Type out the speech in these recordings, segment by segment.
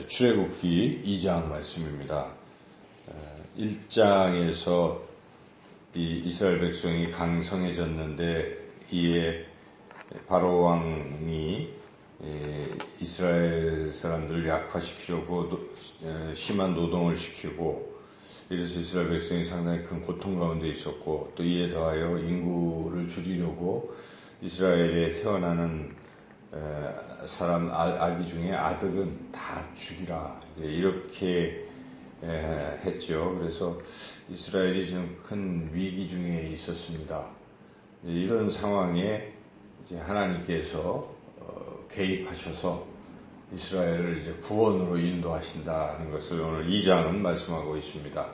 출애굽기 2장 말씀입니다. 1장에서 이 이스라엘 백성이 강성해졌는데 이에 바로 왕이 이스라엘 사람들을 약화시키려고 심한 노동을 시키고, 이래서 이스라엘 백성이 상당히 큰 고통 가운데 있었고, 또 이에 더하여 인구를 줄이려고 이스라엘에 태어나는 사람 아기 중에 아들은 다 죽이라, 이제 이렇게 했죠. 그래서 이스라엘이 지금 큰 위기 중에 있었습니다. 이런 상황에 이제 하나님께서 개입하셔서 이스라엘을 이제 구원으로 인도하신다는 것을 오늘 2장은 말씀하고 있습니다.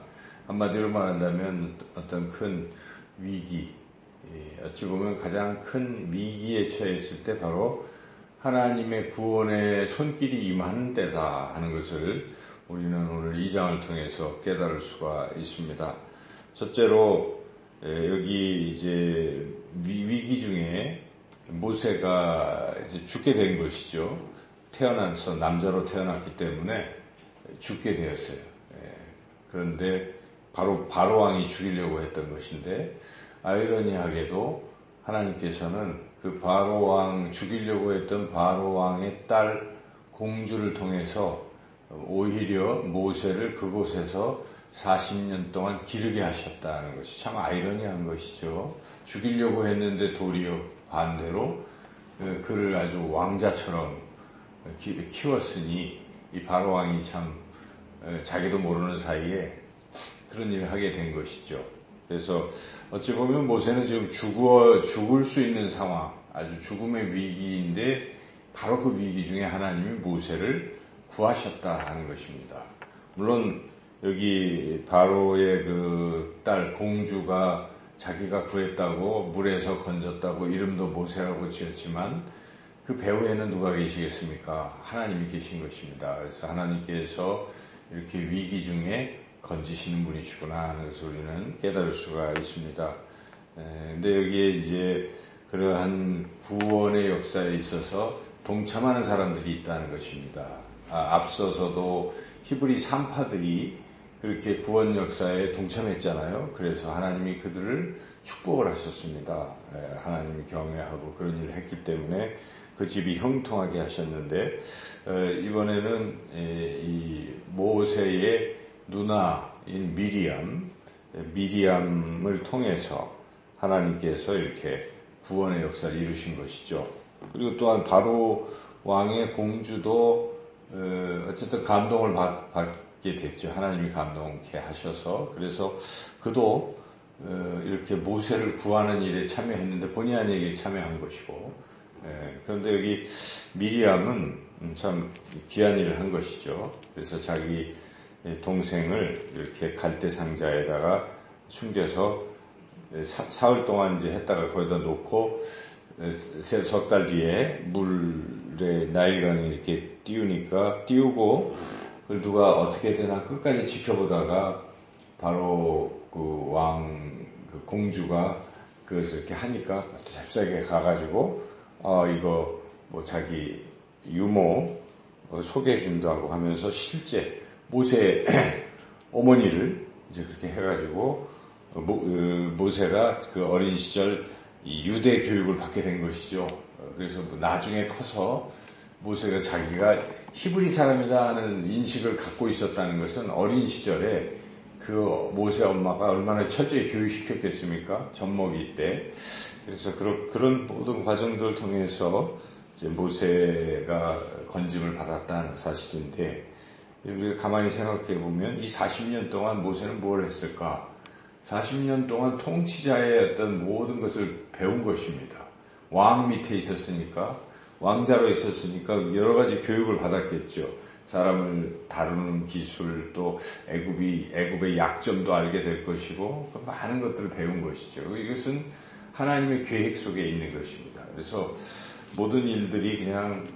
한마디로 말한다면 어떤 큰 위기, 어찌 보면 가장 큰 위기에 처했을 때 바로 하나님의 구원의 손길이 임하는 때다 하는 것을 우리는 오늘 2장을 통해서 깨달을 수가 있습니다. 첫째로 여기 이제 위기 중에 모세가 이제 죽게 된 것이죠. 태어나서 남자로 태어났기 때문에 죽게 되었어요. 그런데 바로 왕이 죽이려고 했던 것인데, 아이러니하게도 하나님께서는 그 바로 왕 죽이려고 했던 바로 왕의 딸 공주를 통해서 오히려 모세를 그곳에서 40년 동안 기르게 하셨다는 것이 참 아이러니한 것이죠. 죽이려고 했는데 도리어 반대로 그를 아주 왕자처럼 키웠으니 이 바로 왕이 참 자기도 모르는 사이에 그런 일을 하게 된 것이죠. 그래서 어찌 보면 모세는 지금 죽을 수 있는 상황, 아주 죽음의 위기인데 바로 그 위기 중에 하나님이 모세를 구하셨다 하는 것입니다. 물론 여기 바로의 그 딸 공주가 자기가 구했다고 물에서 건졌다고 이름도 모세라고 지었지만 그 배후에는 누가 계시겠습니까? 하나님이 계신 것입니다. 그래서 하나님께서 이렇게 위기 중에 건지시는 분이시구나 하는 것을 우리는 깨달을 수가 있습니다. 근데 여기에 이제 그러한 구원의 역사에 있어서 동참하는 사람들이 있다는 것입니다. 앞서서도 히브리 산파들이 그렇게 구원 역사에 동참했잖아요. 그래서 하나님이 그들을 축복을 하셨습니다. 하나님이 경외하고 그런 일을 했기 때문에 그 집이 형통하게 하셨는데, 이번에는 이 모세의 누나인 미리암을 통해서 하나님께서 이렇게 구원의 역사를 이루신 것이죠. 그리고 또한 바로 왕의 공주도 어쨌든 감동을 받게 됐죠. 하나님이 감동케 하셔서. 그래서 그도 이렇게 모세를 구하는 일에 참여했는데 본의 아니게 참여한 것이고, 그런데 여기 미리암은 참 귀한 일을 한 것이죠. 그래서 자기 동생을 이렇게 갈대 상자에다가 숨겨서 사흘 동안 이제 했다가 거기다 놓고 석 달 뒤에 물에 나일강이 이렇게 띄우고 그걸 누가 어떻게 되나 끝까지 지켜보다가 바로 그 공주가 그것을 이렇게 하니까 잽싸게 가가지고 이거 뭐 자기 유모 소개해준다고 하면서 실제 모세 어머니를 이제 그렇게 해가지고 모세가 그 어린 시절 유대 교육을 받게 된 것이죠. 그래서 나중에 커서 모세가 자기가 히브리 사람이다 하는 인식을 갖고 있었다는 것은 어린 시절에 그 모세 엄마가 얼마나 철저히 교육시켰겠습니까? 젖먹이 때. 그래서 그런 모든 과정들을 통해서 이제 모세가 건짐을 받았다는 사실인데, 우리가 가만히 생각해 보면 이 40년 동안 모세는 뭘 했을까? 40년 동안 통치자의 어떤 모든 것을 배운 것입니다. 왕 밑에 있었으니까, 왕자로 있었으니까 여러 가지 교육을 받았겠죠. 사람을 다루는 기술, 또 애굽의 약점도 알게 될 것이고, 많은 것들을 배운 것이죠. 이것은 하나님의 계획 속에 있는 것입니다. 그래서 모든 일들이 그냥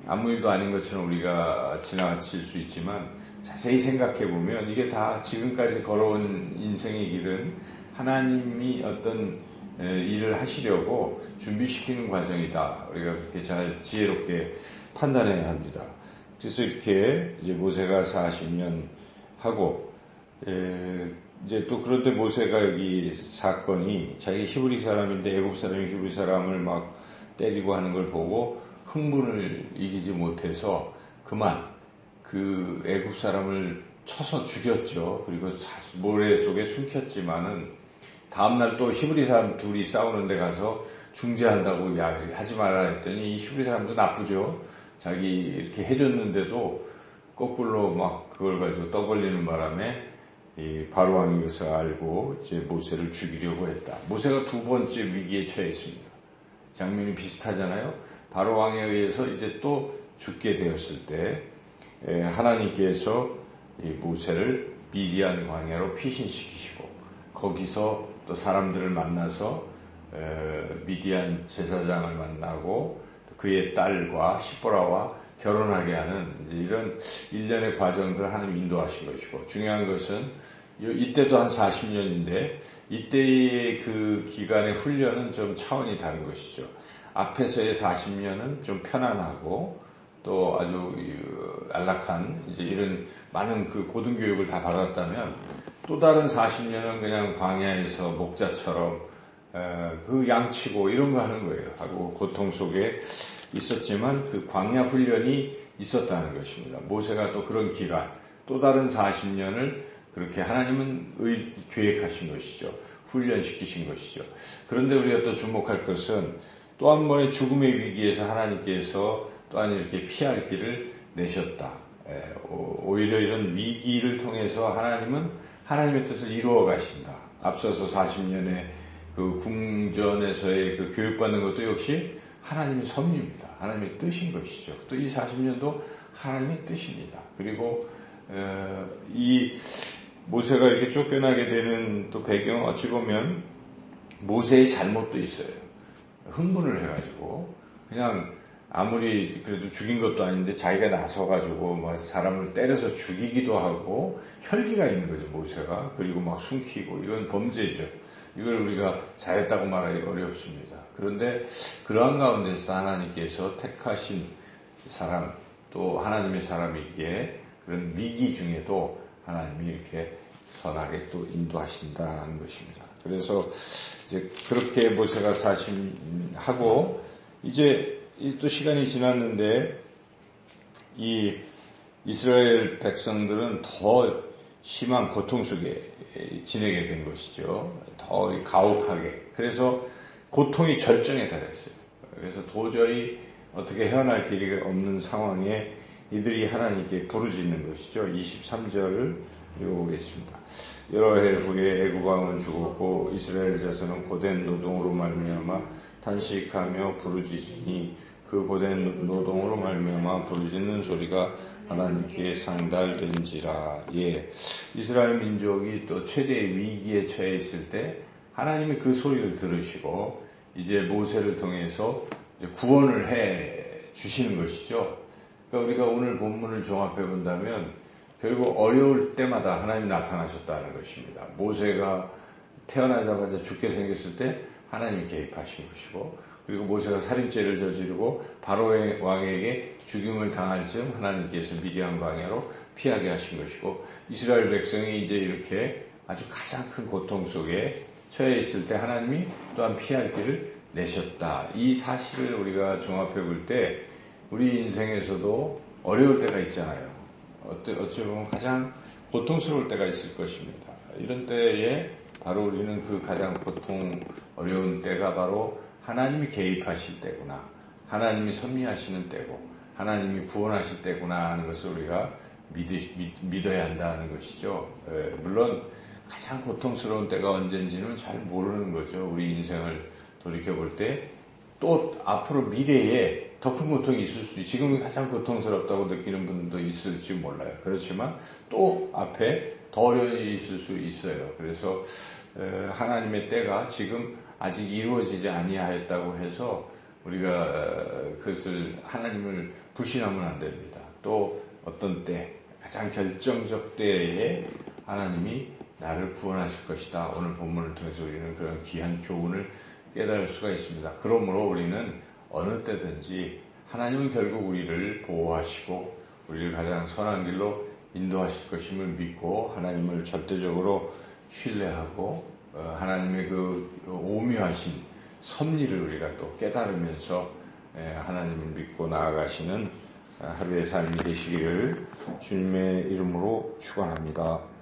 아무 일도 아닌 것처럼 우리가 지나칠 수 있지만, 자세히 생각해 보면 이게 다 지금까지 걸어온 인생의 길은 하나님이 어떤 일을 하시려고 준비시키는 과정이다. 우리가 그렇게 잘 지혜롭게 판단해야 합니다. 그래서 이렇게 이제 모세가 40년 하고, 이제 또 그런데 모세가 여기 사건이 자기 히브리 사람인데 애굽 사람이 히브리 사람을 막 때리고 하는 걸 보고 흥분을 이기지 못해서 그만 그 애굽 사람을 쳐서 죽였죠. 그리고 모래 속에 숨겼지만은 다음날 또 히브리 사람 둘이 싸우는 데 가서 중재한다고 하지 말라 했더니 이 히브리 사람도 나쁘죠. 자기 이렇게 해줬는데도 거꾸로 막 그걸 가지고 떠벌리는 바람에 이 바로왕이 이것을 알고 이제 모세를 죽이려고 했다. 모세가 두 번째 위기에 처했습니다. 장면이 비슷하잖아요. 바로왕에 의해서 이제 또 죽게 되었을 때 하나님께서 이 모세를 미디안 광야로 피신시키시고 거기서 또 사람들을 만나서 미디안 제사장을 만나고 그의 딸과 시보라와 결혼하게 하는 이제 이런 일련의 과정들을 하나님 인도하신 것이고, 중요한 것은 이때도 한 40년인데 이때의 그 기간의 훈련은 좀 차원이 다른 것이죠. 앞에서의 40년은 좀 편안하고 또 아주 안락한 이제 이런 많은 그 고등교육을 다 받았다면, 또 다른 40년은 그냥 광야에서 목자처럼 그 양치고 이런 거 하는 거예요. 하고 고통 속에 있었지만 그 광야 훈련이 있었다는 것입니다. 모세가 또 그런 기간, 또 다른 40년을 그렇게 하나님은 계획하신 것이죠. 훈련시키신 것이죠. 그런데 우리가 또 주목할 것은 또 한 번의 죽음의 위기에서 하나님께서 또한 이렇게 피할 길을 내셨다. 오히려 이런 위기를 통해서 하나님은 하나님의 뜻을 이루어 가신다. 앞서서 40년의 그 궁전에서의 그 교육받는 것도 역시 하나님의 섭리입니다. 하나님의 뜻인 것이죠. 또 이 40년도 하나님의 뜻입니다. 그리고 이 모세가 이렇게 쫓겨나게 되는 또 배경, 어찌 보면 모세의 잘못도 있어요. 흥분을 해가지고 그냥 아무리 그래도 죽인 것도 아닌데 자기가 나서가지고 막 사람을 때려서 죽이기도 하고 혈기가 있는 거죠, 모세가. 그리고 막 숨기고, 이건 범죄죠. 이걸 우리가 잘했다고 말하기 어렵습니다. 그런데 그러한 가운데서 하나님께서 택하신 사람, 또 하나님의 사람이기에 그런 위기 중에도 하나님이 이렇게 선하게 또 인도하신다는 것입니다. 그래서 이제 그렇게 모세가 하고 이제 또 시간이 지났는데 이 이스라엘 백성들은 더 심한 고통 속에 지내게 된 것이죠. 더 가혹하게. 그래서 고통이 절정에 달했어요. 그래서 도저히 어떻게 헤어날 길이 없는 상황에 이들이 하나님께 부르짖는 것이죠. 23절을 읽어보겠습니다. 여러 해 후에 애굽 왕은 죽었고 이스라엘 자손은 고된 노동으로 말미암아 탄식하며 부르짖으니 그 고된 노동으로 말미암아 부르짖는 소리가 하나님께 상달된지라. 예, 이스라엘 민족이 또 최대의 위기에 처해 있을 때 하나님이 그 소리를 들으시고 이제 모세를 통해서 이제 구원을 해 주시는 것이죠. 그러니까 우리가 오늘 본문을 종합해 본다면 결국 어려울 때마다 하나님이 나타나셨다는 것입니다. 모세가 태어나자마자 죽게 생겼을 때 하나님이 개입하신 것이고, 그리고 모세가 살인죄를 저지르고 바로 왕에게 죽임을 당할 즈음 하나님께서 미디안 광야로 피하게 하신 것이고, 이스라엘 백성이 이제 이렇게 아주 가장 큰 고통 속에 처해 있을 때 하나님이 또한 피할 길을 내셨다. 이 사실을 우리가 종합해 볼 때 우리 인생에서도 어려울 때가 있잖아요. 어찌 보면 가장 고통스러울 때가 있을 것입니다. 이런 때에 바로 우리는 그 가장 어려운 때가 바로 하나님이 개입하실 때구나, 하나님이 섭리하시는 때고 하나님이 구원하실 때구나 하는 것을 우리가 믿어야 한다는 것이죠. 물론 가장 고통스러운 때가 언제인지는 잘 모르는 거죠. 우리 인생을 돌이켜볼 때 또 앞으로 미래에 더 큰 고통이 있을 수 있어요. 지금이 가장 고통스럽다고 느끼는 분도 있을지 몰라요. 그렇지만 또 앞에 더 어려운 일이 있을 수 있어요. 그래서 하나님의 때가 지금 아직 이루어지지 아니하였다고 해서 우리가 그것을 하나님을 불신하면 안 됩니다. 또 어떤 때, 가장 결정적 때에 하나님이 나를 구원하실 것이다. 오늘 본문을 통해서 우리는 그런 귀한 교훈을 깨달을 수가 있습니다. 그러므로 우리는 어느 때든지 하나님은 결국 우리를 보호하시고 우리를 가장 선한 길로 인도하실 것임을 믿고 하나님을 절대적으로 신뢰하고 하나님의 그 오묘하신 섭리를 우리가 또 깨달으면서 하나님을 믿고 나아가시는 하루의 삶이 되시기를 주님의 이름으로 축원합니다.